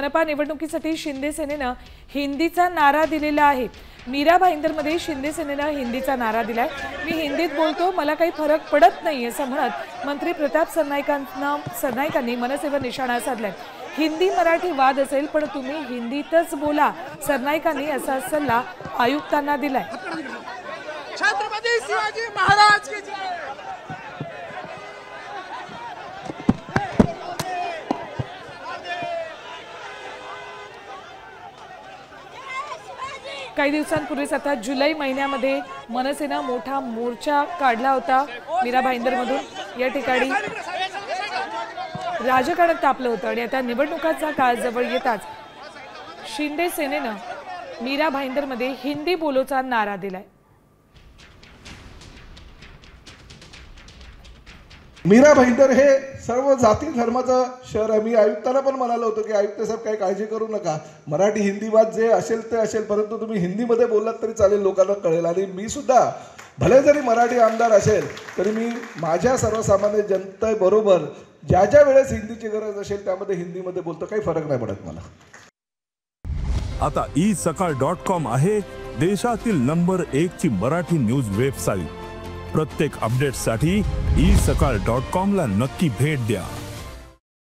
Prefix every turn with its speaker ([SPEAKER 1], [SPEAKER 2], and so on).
[SPEAKER 1] मनपा निवडणुकीसाठी शिंदे सेनेनं हिंदीचा नारा दिलेला आहे। मीरा भाईंदरमध्ये शिंदे सेनेनं हिंदीचा नारा दिलाय। मी हिंदीत बोलतो, मला काही फरक पडत नाही असं म्हणत मंत्री प्रताप सरनाईकांनी मनसेवर निशाणा साधलाय। हिंदी मराठी वाद असेल पण तुम्ही हिंदीतच बोला, सरनाईकांनी असा सल्ला आयुक्तांना दिलाय।
[SPEAKER 2] छत्रपती शिवाजी महाराज की जय।
[SPEAKER 1] काही दिवसांपूर्वीच आता जुलै महिन्यामध्ये मनसेनं मोठा मोर्चा काढला होता मीरा भाईंदरमधून। या ठिकाणी राजकारणात तापलं होतं आणि आता निवडणुकाचा काळ जवळ येताच शिंदे सेनेनं मीरा भाईंदरमध्ये हिंदी बोलोचा नारा दिलाय।
[SPEAKER 3] मीरा भाईंदर हे सर्व जाती धर्माचं शहर आहे। मी आयुक्तांना पण म्हणालो होतो की आयुक्त साहेब काही काळजी करू नका, मराठी हिंदी वाद जे असेल ते असेल, परंतु तुम्ही हिंदीमध्ये बोललात तरी चालेल, लोकांना कळेल। आणि मी सुद्धा भले जरी मराठी आमदार असेल तरी मी माझ्या सर्वसामान्य जनतेबरोबर ज्या ज्या वेळेस हिंदीची गरज असेल त्यामध्ये हिंदीमध्ये बोलतो, काही फरक नाही पडत मला।
[SPEAKER 4] आता isakal.com आहे देशातील नंबर 1 ची मराठी न्यूज वेबसाईट। प्रत्येक अपडेटसाठी isakal.com ला नक्की भेट द्या।